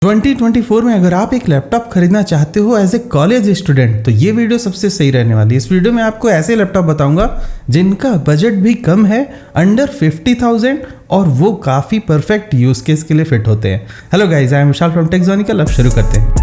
2024 में अगर आप एक लैपटॉप खरीदना चाहते हो एज ए कॉलेज स्टूडेंट तो ये वीडियो सबसे सही रहने वाली है। इस वीडियो में आपको ऐसे लैपटॉप बताऊंगा जिनका बजट भी कम है, अंडर 50,000, और वो काफ़ी परफेक्ट यूज केस के लिए फिट होते हैं। Hello guys, I am Vishal from Techzonical. अब शुरू करते हैं।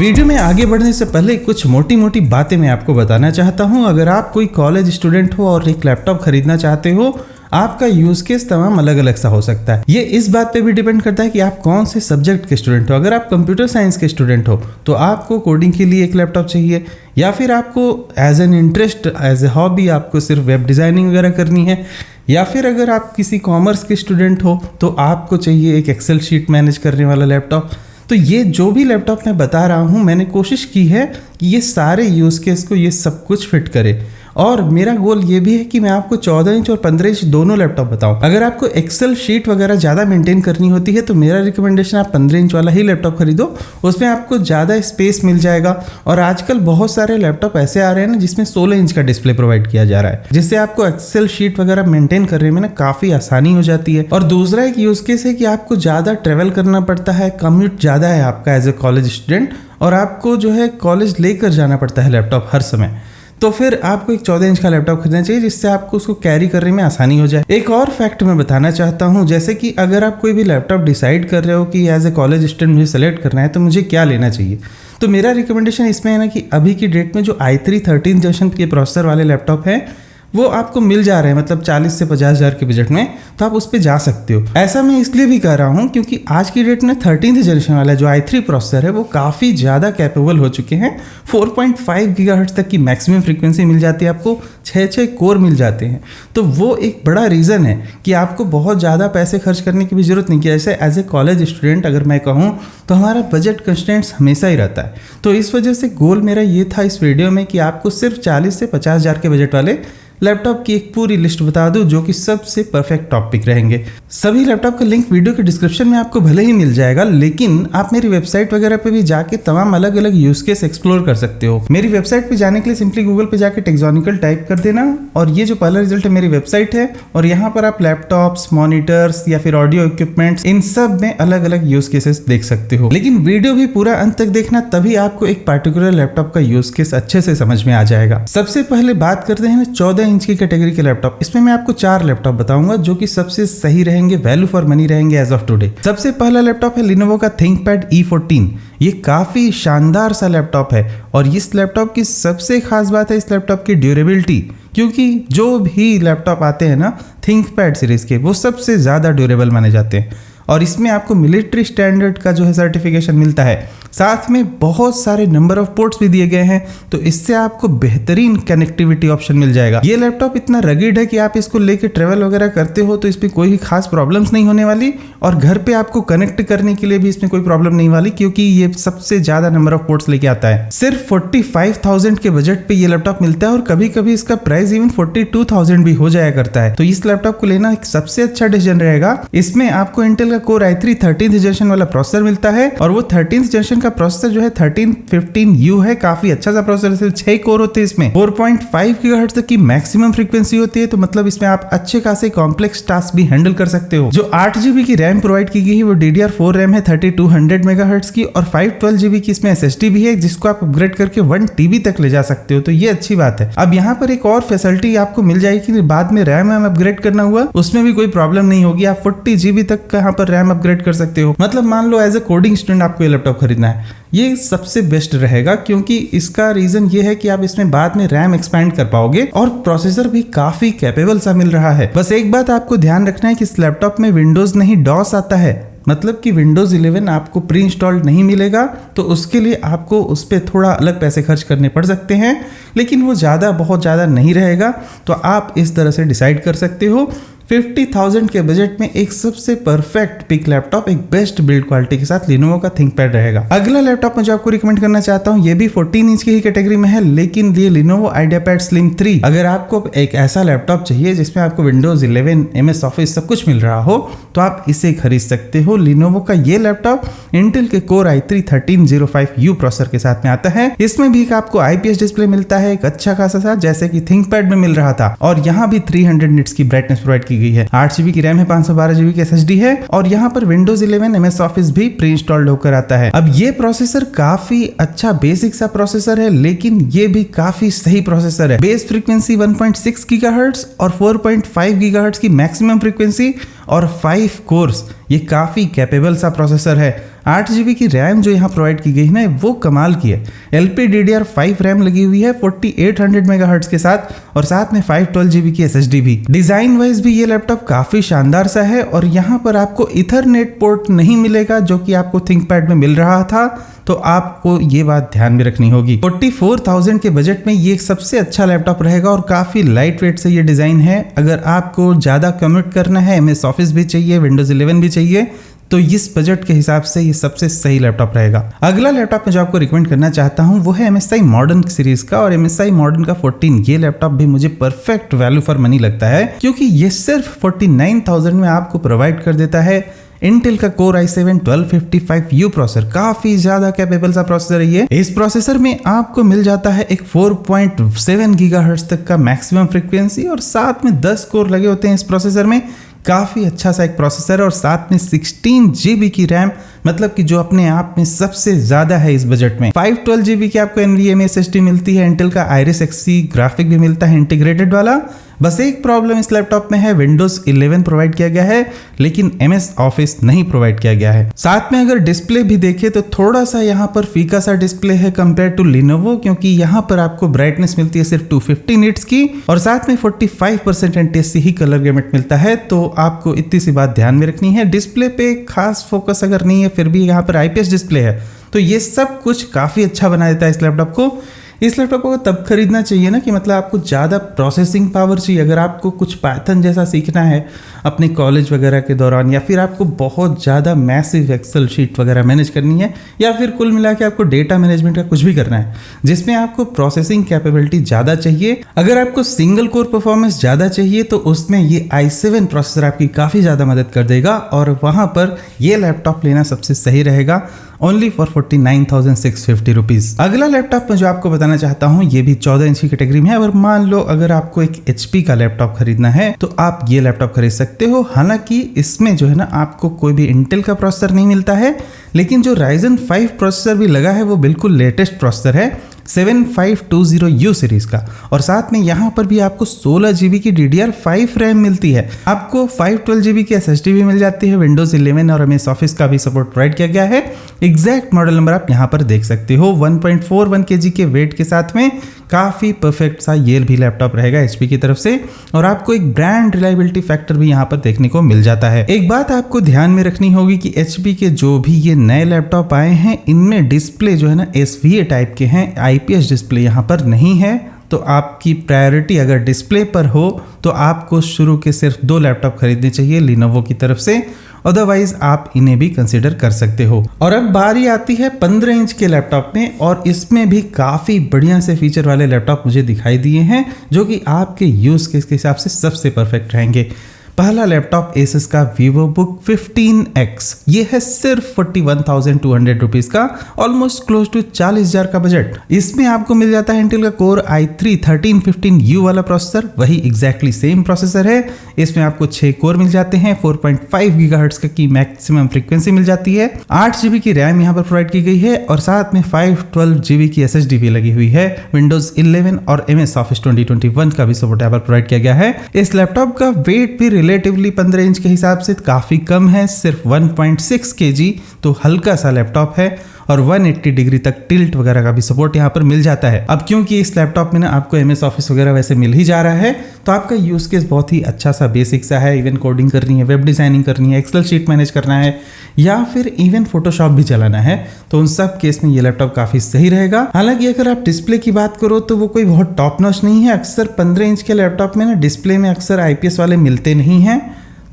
वीडियो में आगे बढ़ने से पहले कुछ मोटी मोटी बातें मैं आपको बताना चाहता हूं। अगर आप कोई कॉलेज स्टूडेंट हो और एक लैपटॉप खरीदना चाहते हो, आपका यूज केस तमाम अलग अलग सा हो सकता है। ये इस बात पे भी डिपेंड करता है कि आप कौन से सब्जेक्ट के स्टूडेंट हो। अगर आप कंप्यूटर साइंस के स्टूडेंट हो तो आपको कोडिंग के लिए एक लैपटॉप चाहिए, या फिर आपको as an interest, as a hobby आपको सिर्फ वेब डिज़ाइनिंग वगैरह करनी है, या फिर अगर आप किसी कॉमर्स के स्टूडेंट हो तो आपको चाहिए एक एक्सेल शीट मैनेज करने वाला लैपटॉप। तो ये जो भी लैपटॉप मैं बता रहा हूँ, मैंने कोशिश की है कि ये सारे यूज़ केस को ये सब कुछ फिट करे। और मेरा गोल ये भी है कि मैं आपको 14 इंच और 15 इंच दोनों लैपटॉप बताऊं। अगर आपको एक्सेल शीट वगैरह ज़्यादा मेंटेन करनी होती है तो मेरा रिकमेंडेशन आप 15 इंच वाला ही लैपटॉप खरीदो, उसमें आपको ज़्यादा स्पेस मिल जाएगा। और आजकल बहुत सारे लैपटॉप ऐसे आ रहे हैं ना जिसमें 16 इंच का डिस्प्ले प्रोवाइड किया जा रहा है, जिससे आपको एक्सेल शीट वगैरह मेंटेन करने में ना काफ़ी आसानी हो जाती है। और दूसरा एक यूज़ केस है कि आपको ज़्यादा ट्रेवल करना पड़ता है, कम्यूट ज़्यादा है आपका एज ए कॉलेज स्टूडेंट, और आपको जो है कॉलेज लेकर जाना पड़ता है लैपटॉप हर समय। तो फिर आपको एक 14 इंच का लैपटॉप खरीदना चाहिए जिससे आपको उसको कैरी करने में आसानी हो जाए। एक और फैक्ट मैं बताना चाहता हूं, जैसे कि अगर आप कोई भी लैपटॉप डिसाइड कर रहे हो कि एज ए कॉलेज स्टूडेंट मुझे सेलेक्ट करना है तो मुझे क्या लेना चाहिए, तो मेरा रिकमेंडेशन इसमें है ना कि अभी की डेट में जो i3 13th जनरेशन के प्रोसेसर वाले लैपटॉप हैं वो आपको मिल जा रहे हैं, मतलब 40 से 50 हज़ार के बजट में, तो आप उस पर जा सकते हो। ऐसा मैं इसलिए भी कह रहा हूँ क्योंकि आज की डेट में 13th जनरेशन वाला जो i3 प्रोसेसर है वो काफ़ी ज़्यादा कैपेबल हो चुके हैं। 4.5 गीगाहर्ट्ज़ तक की मैक्सिमम फ्रीक्वेंसी मिल जाती है आपको, 6 कोर मिल जाते हैं। तो वो एक बड़ा रीज़न है कि आपको बहुत ज़्यादा पैसे खर्च करने की भी ज़रूरत नहीं। कि ऐसे एज ए कॉलेज स्टूडेंट अगर मैं कहूँ तो हमारा बजट कंस्ट्रेंट्स हमेशा ही रहता है। तो इस वजह से गोल मेरा ये था इस वीडियो में कि आपको सिर्फ 40 से 50 हज़ार के बजट वाले लैपटॉप की एक पूरी लिस्ट बता दूं जो कि सबसे परफेक्ट टॉपिक रहेंगे। सभी लैपटॉप का लिंक वीडियो के डिस्क्रिप्शन में आपको भले ही मिल जाएगा, लेकिन आप मेरी वेबसाइट वगैरह पे भी जाके तमाम अलग अलग यूज केस एक्सप्लोर कर सकते हो। मेरी वेबसाइट पे जाने के लिए सिंपली गूगल पे जाके टेक्जोनिकल टाइप कर देना, और ये जो पहला रिजल्ट है मेरी वेबसाइट है, और यहाँ पर आप लैपटॉप्स, मॉनिटर्स या फिर ऑडियो इक्विपमेंट्स, इन सब में अलग अलग यूज केसेस देख सकते हो। लेकिन वीडियो भी पूरा अंत तक देखना, तभी आपको एक पार्टिकुलर लैपटॉप का यूज केस अच्छे से समझ में आ जाएगा। सबसे पहले बात करते हैं 14 इंच की कैटेगरी के लैपटॉप। इसमें मैं आपको 4 लैपटॉप बताऊंगा जो कि सबसे सही रहेंगे, वैल्यू फॉर मनी रहेंगे एज ऑफ टुडे। सबसे पहला लैपटॉप है लिनोवो का थिंकपैड E14। ये काफी शानदार सा लैपटॉप है, और इस लैपटॉप की सबसे खास बात है इस लैपटॉप की ड्यूरेबिलिटी, क्योंकि जो भी लैपटॉप आते हैं ना थिंकपैड सीरीज के, वो सबसे ज्यादा ड्यूरेबल माने जाते हैं। और इसमें आपको मिलिट्री स्टैंडर्ड का जो है सर्टिफिकेशन मिलता है, साथ में बहुत सारे नंबर ऑफ पोर्ट्स भी दिए गए हैं, तो इससे आपको बेहतरीन कनेक्टिविटी ऑप्शन मिल जाएगा। ये लैपटॉप इतना रगिड है कि आप इसको लेके ट्रेवल वगैरह करते हो तो इसमें कोई खास प्रॉब्लम्स नहीं होने वाली, और घर पे आपको कनेक्ट करने के लिए भी इसमें कोई प्रॉब्लम नहीं वाली, क्योंकि ये सबसे ज्यादा नंबर ऑफ पोर्ट्स लेके आता है। सिर्फ 45,000 के बजट पे ये लैपटॉप मिलता है, और कभी कभी इसका प्राइस इवन 42,000 भी हो जाया करता है। तो इस लैपटॉप को लेना एक सबसे अच्छा डिसीजन रहेगा। इसमें आपको इंटेल का कोर i3 13th जनरेशन वाला प्रोसेसर मिलता है, और वो 13th जनरेशन का प्रोसेसर जो है 1315U है, काफी अच्छा सा प्रोसेसर है। 6 कोर होते हैं इसमें, 4.5 गीगाहर्ट्ज़ तक की मैक्सिमम फ्रीक्वेंसी होती है, तो मतलब इसमें आप अच्छे खासे कॉम्प्लेक्स टास्क भी हैंडल कर सकते हो। जो 8GB की रैम प्रोवाइड की गई है वो DDR4 रैम है 3200 मेगाहर्ट्ज़ की, और 512GB की इसमें SSD भी है, जिसको आप अपग्रेड करके 1 TB तक ले जा सकते हो। तो ये अच्छी बात है। अब यहाँ पर एक और फैसिलिटी आपको मिल जाएगी कि बाद में रैम अपग्रेड करना हुआ उसमें भी कोई प्रॉब्लम नहीं होगी। आप 40GB तक का यहाँ पर रैम अपग्रेड कर सकते हो। मतलब मान लो एज ए कोडिंग स्टूडेंट आपको ये लैपटॉप खरीदना है, ये सबसे बेस्ट रहेगा, क्योंकि इसका रीजन ये है कि आप इसमें बाद में रैम एक्सपैंड कर पाओगे, और प्रोसेसर भी काफी कैपेबल सा मिल रहा है। बस एक बात आपको ध्यान रखना है कि इस लैपटॉप में विंडोज नहीं डॉस आता है, मतलब कि विंडोज 11 आपको प्री इंस्टॉल्ड नहीं मिलेगा, तो उसके लिए आपको उस पर थोड़ा अलग पैसे खर्च करने पड़ सकते हैं, लेकिन वो बहुत ज़्यादा नहीं रहेगा। तो आप इस तरह से डिसाइड कर सकते हो। 50,000 के बजट में एक सबसे परफेक्ट पिक लैपटॉप, एक बेस्ट बिल्ड क्वालिटी के साथ लिनोवो का थिंकपैड रहेगा। अगला लैपटॉप मैं जो आपको रिकमेंड करना चाहता हूँ, ये भी 14 इंच की ही कैटेगरी में है, लेकिन ये लिनोवो आइडियापैड स्लिम 3। अगर आपको एक ऐसा लैपटॉप चाहिए जिसमें आपको विंडोज 11, MS ऑफिस सब कुछ मिल रहा हो, तो आप इसे खरीद सकते हो। लिनोवो का ये लैपटॉप इंटेल के कोर i3 1305U प्रोसेसर के साथ में आता है। इसमें भी आपको IPS डिस्प्ले मिलता है, एक अच्छा खासा सा, जैसे कि थिंकपैड में मिल रहा था, और यहाँ भी 300 निट्स की ब्राइटनेस प्रोवाइड की गई है। 8 GB की रैम है, 512 GB की SSD है और यहाँ पर Windows 11 MS Office भी प्री इंस्टॉल्ड होकर आता है। अब ये प्रोसेसर काफी अच्छा बेसिक सा प्रोसेसर है, लेकिन ये भी काफी सही प्रोसेसर है। बेस फ्रीक्वेंसी 1.6 GHz और 4.5 GHz की मैक्सिमम फ्रीक्वेंसी और 5 कोर्स, ये काफी कैपेबल सा प्रोसेसर है। 8 GB की रैम जो यहाँ प्रोवाइड की गई है ना, वो कमाल की है। LPDDR5 रैम लगी हुई है 4800 MHz के साथ और साथ में 512 GB की SSD भी। डिजाइन वाइज भी ये लैपटॉप काफी शानदार सा है और यहाँ पर आपको इथरनेट पोर्ट नहीं मिलेगा जो कि आपको थिंकपैड में मिल रहा था, तो आपको ये बात ध्यान में रखनी होगी। 44,000 के बजट में ये सबसे अच्छा लैपटॉप रहेगा और काफी लाइट वेट से ये डिजाइन है। अगर आपको ज्यादा कम्यूट करना है, MS Office भी चाहिए, Windows 11 भी चाहिए, तो इस बजट के हिसाब से ये सबसे सही लैपटॉप रहेगा। अगला लैपटॉप मैं जो आपको रिकमेंड करना चाहता हूं वो है MSI मॉडर्न सीरीज का और MSI मॉडर्न का 14। ये लैपटॉप भी मुझे परफेक्ट वैल्यू फॉर मनी लगता है, क्योंकि ये सिर्फ 49,000 में आपको प्रोवाइड कर देता है इंटेल का Core i7 1255U प्रोसेसर। काफी ज्यादा कैपेबल सा प्रोसेसर है ये। इस प्रोसेसर में आपको मिल जाता है एक 4.7 GHz तक का मैक्सिमम फ्रीक्वेंसी और साथ में 10 कोर लगे होते हैं इस प्रोसेसर में। काफी अच्छा सा एक प्रोसेसर है और साथ में 16 GB की रैम, मतलब कि जो अपने आप में सबसे ज्यादा है इस बजट में। 512 GB की आपको NVMe SSD मिलती है, इंटेल का Iris Xe ग्राफिक भी मिलता है इंटीग्रेटेड वाला। बस एक प्रॉब्लम इस लैपटॉप में है, Windows 11 प्रोवाइड किया गया है लेकिन MS Office नहीं प्रोवाइड किया गया है। साथ में अगर डिस्प्ले भी देखें तो थोड़ा सा यहाँ पर फीका सा डिस्प्ले है कंपेयर टू Lenovo, क्योंकि यहाँ पर आपको ब्राइटनेस मिलती है सिर्फ 250 निट्स की और साथ में 45% NTSC ही कलर गैमेट मिलता है। तो आपको इतनी सी बात ध्यान में रखनी है। डिस्प्ले पे खास फोकस अगर नहीं है, फिर भी यहाँ पर IPS डिस्प्ले है, तो ये सब कुछ काफी अच्छा बना देता है इस लैपटॉप को। इस लैपटॉप को तब खरीदना चाहिए ना कि मतलब आपको ज़्यादा प्रोसेसिंग पावर चाहिए। अगर आपको कुछ पाइथन जैसा सीखना है अपने कॉलेज वगैरह के दौरान, या फिर आपको बहुत ज़्यादा मैसिव एक्सेल शीट वगैरह मैनेज करनी है, या फिर कुल मिला के आपको डेटा मैनेजमेंट का कुछ भी करना है जिसमें आपको प्रोसेसिंग कैपेबिलिटी ज़्यादा चाहिए, अगर आपको सिंगल कोर परफॉर्मेंस ज़्यादा चाहिए, तो उसमें ये i7 प्रोसेसर आपकी काफ़ी ज़्यादा मदद कर देगा और वहाँ पर ये लैपटॉप लेना सबसे सही रहेगा, ओनली फॉर 49,650 रुपीज। अगला लैपटॉप मैं जो आपको बताना चाहता हूँ ये भी 14 इंच की कैटेगरी में है। और मान लो अगर आपको एक HP का लैपटॉप खरीदना है तो आप ये लैपटॉप खरीद सकते हो। हालांकि इसमें जो है ना आपको कोई भी इंटेल का प्रोसेसर नहीं मिलता है, लेकिन जो Ryzen 5 प्रोसेसर भी लगा है वो बिल्कुल लेटेस्ट प्रोसेसर है 7520U सीरीज का। और साथ में यहाँ पर भी आपको 16 GB की DDR5 रैम मिलती है। आपको 512 GB की SSD भी मिल जाती है। Windows 11 और MS Office का भी सपोर्ट प्रोवाइड किया गया है। एग्जैक्ट मॉडल नंबर आप यहाँ पर देख सकते हो। 1.41 kg के वेट के साथ में काफी परफेक्ट सा ये भी लैपटॉप रहेगा HP की तरफ से। और आपको एक ब्रांड रिलायबिलिटी फैक्टर भी यहाँ पर देखने को मिल जाता है। एक बात आपको ध्यान में रखनी होगी कि HP के जो भी ये नए लैपटॉप आए हैं इनमें डिस्प्ले जो है ना SVA टाइप के हैं, IPS डिस्प्ले यहाँ पर नहीं है। तो आपकी प्रायोरिटी अगर डिस्प्ले पर हो तो आपको शुरू के सिर्फ 2 लैपटॉप खरीदने चाहिए Lenovo की तरफ से, अदरवाइज आप इन्हें भी कंसीडर कर सकते हो। और अब बारी आती है 15 इंच के लैपटॉप में, और इसमें भी काफ़ी बढ़िया से फीचर वाले लैपटॉप मुझे दिखाई दिए हैं जो कि आपके यूज़ केस के हिसाब से सबसे परफेक्ट रहेंगे। पहला लैपटॉप Asus का VivoBook 15X, ये है सिर्फ 41,200 रुपीज़ का, ऑलमोस्ट क्लोज टू 40,000 का बजट। इसमें आपको मिल जाता है इंटेल का Core i3 1315U वाला प्रोसेसर, वही एग्जैक्टली सेम प्रोसेसर है। इसमें आपको 6 कोर मिल जाते हैं, 4.5 GHz की मैक्सिमम फ्रीक्वेंसी मिल जाती है, 8 GB की रैम यहाँ पर प्रोवाइड की गई है और साथ में 512 GB की SSD भी लगी हुई है। Windows 11 और MS Office 2021 का भी सपोर्ट यहाँ पर प्रोवाइड किया गया है। इस लैपटॉप का वेट भी रिलेटिवली 15 इंच के हिसाब से काफी कम है, सिर्फ 1.6 kg, तो हल्का सा लैपटॉप है और 180 डिग्री तक टिल्ट वगैरह का भी सपोर्ट यहाँ पर मिल जाता है। अब क्योंकि इस लैपटॉप में ना आपको MS Office वगैरह वैसे मिल ही जा रहा है, तो आपका यूज केस बहुत ही अच्छा सा बेसिक सा है। इवन कोडिंग करनी है, वेब डिजाइनिंग करनी है, एक्सेल शीट मैनेज करना है, या फिर इवन फोटोशॉप भी चलाना है, तो उन सब केस में ये लैपटॉप काफी सही रहेगा। हालांकि अगर आप डिस्प्ले की बात करो तो वो कोई बहुत टॉप नॉच नहीं है। अक्सर 15 इंच के लैपटॉप में ना डिस्प्ले में अक्सर IPS वाले मिलते नहीं हैं,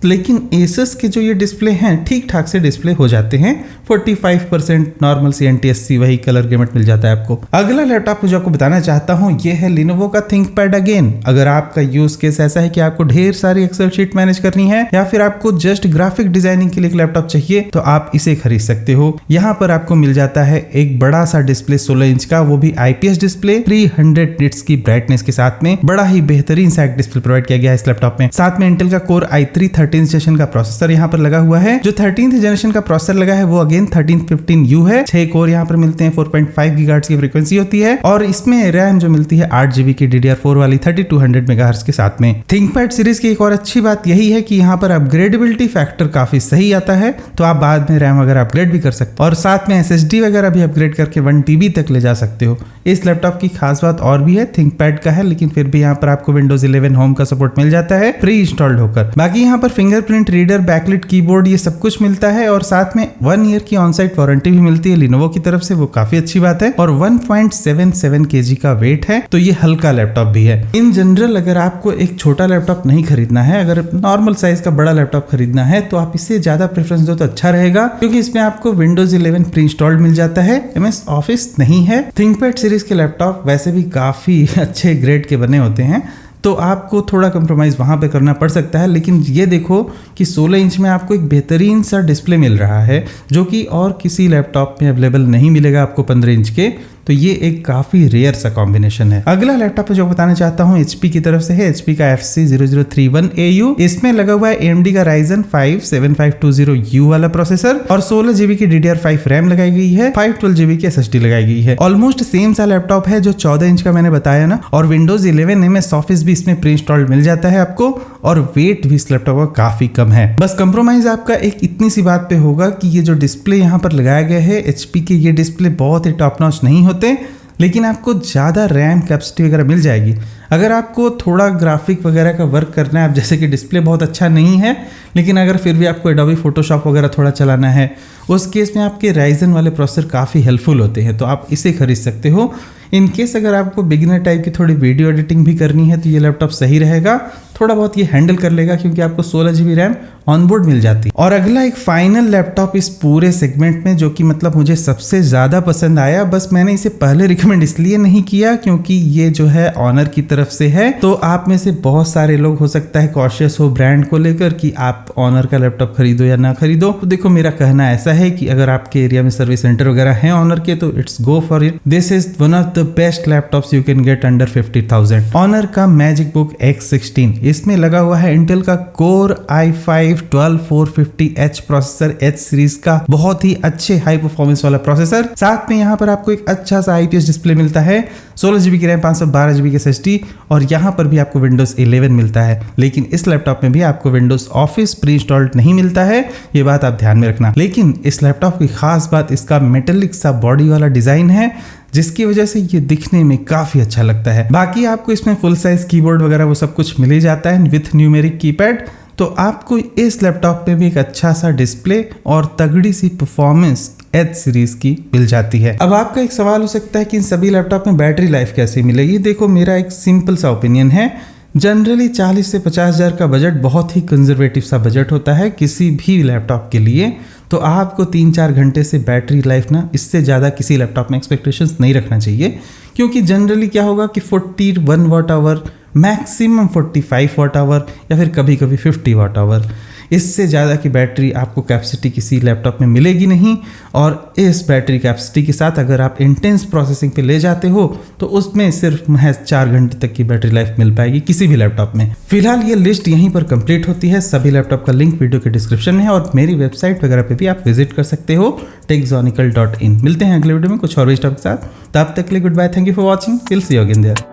लेकिन Asus के जो ये डिस्प्ले हैं ठीक ठाक से डिस्प्ले हो जाते हैं। 45% नॉर्मल CNTSC वही कलर गेमेट मिल जाता है आपको। अगला लैपटॉप जो आपको बताना चाहता हूँ ये है Lenovo का ThinkPad Again। अगर आपका यूज केस ऐसा है कि आपको ढेर सारी एक्सेल शीट मैनेज करनी है या फिर आपको जस्ट ग्राफिक डिजाइनिंग के लिए एक लैपटॉप चाहिए तो आप इसे खरीद सकते हो। यहाँ पर आपको मिल जाता है एक बड़ा सा डिस्प्ले 16 इंच का, वो भी IPS डिस्प्ले 300 निट्स की ब्राइटनेस के साथ में। बड़ा ही बेहतरीन सा एक डिस्प्ले प्रोवाइड किया गया है इस लैपटॉप में। साथ में इंटेल का कोर i3 13th जनरेशन का प्रोसेसर यहाँ पर लगा हुआ है। जो 13th जनरेशन का प्रोसेसर लगा है वो अगेन 1315U है। 6 कोर यहाँ पर मिलते हैं, 4.5 गीगाहर्ट्ज की फ्रीक्वेंसी होती है और इसमें रैम जो मिलती है 8GB की DDR4 वाली 3200 मेगाहर्ट्ज के साथ में। थिंकपैड सीरीज की एक और अच्छी बात यही है कि यहाँ पर अपग्रेडेबिलिटी फैक्टर काफी सही आता है, तो आप बाद में रैम वगैरह अपग्रेड भी कर सकते हो और साथ में SSD वगैरह भी अपग्रेड करके 1TB तक ले जा सकते हो। इस लैपटॉप की खास बात और भी है, थिंकपैड का है लेकिन फिर भी यहाँ पर आपको Windows 11 होम का सपोर्ट मिल जाता है प्री इंस्टॉल्ड होकर। बाकी यहाँ पर फिंगरप्रिंट रीडर, बैकलिट कीबोर्ड ये सब कुछ मिलता है और साथ में 1 ईयर की ऑन साइट वारंटी भी मिलती है Lenovo की तरफ से, वो काफी अच्छी बात है। और 1.77 kg का वेट है, तो ये हल्का लैपटॉप भी है। इन जनरल अगर आपको एक छोटा लैपटॉप नहीं खरीदना है, अगर नॉर्मल साइज का बड़ा लैपटॉप खरीदना है तो आप इसे ज्यादा प्रेफरेंस दो तो अच्छा रहेगा, क्योंकि इसमें आपको Windows 11 प्री इंस्टॉल्ड मिल जाता है, MS ऑफिस नहीं है। थिंकपैड सीरीज के लैपटॉप वैसे भी काफी अच्छे ग्रेड के बने होते हैं, तो आपको थोड़ा कंप्रोमाइज वहां पे करना पड़ सकता है। लेकिन ये देखो कि 16 इंच में आपको एक बेहतरीन सा डिस्प्ले मिल रहा है जो कि और किसी लैपटॉप में अवेलेबल नहीं मिलेगा आपको 15 इंच के, तो ये एक काफी रेयर सा कॉम्बिनेशन है। अगला लैपटॉप जो बताना चाहता हूँ HP की तरफ से है, HP का FC0031AU। इसमें लगा हुआ है AMD का Ryzen 5 7520U वाला प्रोसेसर और 16GB की DDR5 रैम लगाई गई है, 512GB की SSD लगाई गई है। ऑलमोस्ट सेम सा लैपटॉप है जो 14 इंच का मैंने बताया ना, और Windows 11 MS ऑफिस भी इसमें प्री इंस्टॉल्ड मिल जाता है आपको और वेट भी इस लैपटॉप का काफी कम है। बस कंप्रोमाइज आपका एक इतनी सी बात पे होगा कि ये जो डिस्प्ले यहाँ पर लगाया गया है HP के, ये डिस्प्ले बहुत ही टॉप नॉच नहीं होते, लेकिन आपको ज़्यादा रैम कैपेसिटी वगैरह मिल जाएगी। अगर आपको थोड़ा ग्राफिक वगैरह का वर्क करना है, आप जैसे कि डिस्प्ले बहुत अच्छा नहीं है लेकिन अगर फिर भी आपको एडोबी फोटोशॉप वगैरह थोड़ा चलाना है, उस केस में आपके राइजन वाले प्रोसेसर काफ़ी हेल्पफुल होते हैं, तो आप इसे खरीद सकते हो। इन केस अगर आपको बिगिनर टाइप की थोड़ी वीडियो एडिटिंग भी करनी है तो ये लैपटॉप सही रहेगा, थोड़ा बहुत ये हैंडल कर लेगा क्योंकि आपको 16GB रैम ऑनबोर्ड मिल जाती है। और अगला एक फाइनल लैपटॉप इस पूरे सेगमेंट में जो कि मतलब मुझे सबसे ज़्यादा पसंद आया, बस मैंने इसे पहले रिकमेंड इसलिए नहीं किया क्योंकि ये जो है ऑनर की तरफ से है, तो आप में से बहुत सारे लोग हो सकता है कॉशियस हो ब्रांड को लेकर कि आप ऑनर का लैपटॉप खरीदो या ना खरीदो। तो देखो मेरा कहना ऐसा है कि अगर आपके एरिया में सर्विस सेंटर वगैरह है ऑनर के तो it's go for it. This is one of the best laptops you can get under 50,000। Honor का मैजिक बुक X16, इसमें लगा हुआ है इंटेल का core i5 12450H processor, H series का बहुत ही अच्छे हाई परफॉर्मेंस वाला प्रोसेसर। साथ में यहाँ पर आपको एक अच्छा सा IPS डिस्प्ले मिलता है, 16GB की रैम, 512GB की SSD और यहाँ पर भी आपको Windows 11 मिलता है। लेकिन इस लैपटॉप में भी आपको Windows ऑफिस प्री इंस्टॉल्ड नहीं मिलता है, ये बात आप ध्यान में रखना। लेकिन इस लैपटॉप की खास बात इसका मेटेलिक सा बॉडी वाला डिजाइन है, जिसकी वजह से ये दिखने में काफी अच्छा लगता है। बाकी आपको इसमें फुल साइज कीबोर्ड वगैरह वो सब कुछ मिल ही जाता है विथ न्यूमेरिक कीपैड, तो आपको इस लैपटॉप में भी एक अच्छा सा डिस्प्ले और तगड़ी सी परफॉर्मेंस H सीरीज की मिल जाती है। अब आपका एक सवाल हो सकता है कि इन सभी लैपटॉप में बैटरी लाइफ कैसे मिलेगी। देखो मेरा एक सिंपल सा ओपिनियन है, जनरली 40 से 50,000 का बजट बहुत ही कंजर्वेटिव सा बजट होता है किसी भी लैपटॉप के लिए, तो आपको 3-4 घंटे से बैटरी लाइफ ना इससे ज़्यादा किसी लैपटॉप में एक्सपेक्टेशंस नहीं रखना चाहिए, क्योंकि जनरली क्या होगा कि 41 watt hour, maximum 45 watt hour या फिर कभी कभी 50 वाट आवर, इससे ज़्यादा की बैटरी आपको कैपेसिटी किसी लैपटॉप में मिलेगी नहीं। और इस बैटरी कैपेसिटी के साथ अगर आप इंटेंस प्रोसेसिंग पे ले जाते हो तो उसमें सिर्फ महज 4 घंटे तक की बैटरी लाइफ मिल पाएगी किसी भी लैपटॉप में। फिलहाल ये लिस्ट यहीं पर कंप्लीट होती है। सभी लैपटॉप का लिंक वीडियो के डिस्क्रिप्शन में है और मेरी वेबसाइट वगैरह पे भी आप विजिट कर सकते हो techzonical.in। मिलते हैं अगले वीडियो में कुछ और टॉपिक के साथ, तब तक के लिए goodbye, thank you for watching, will see you again there.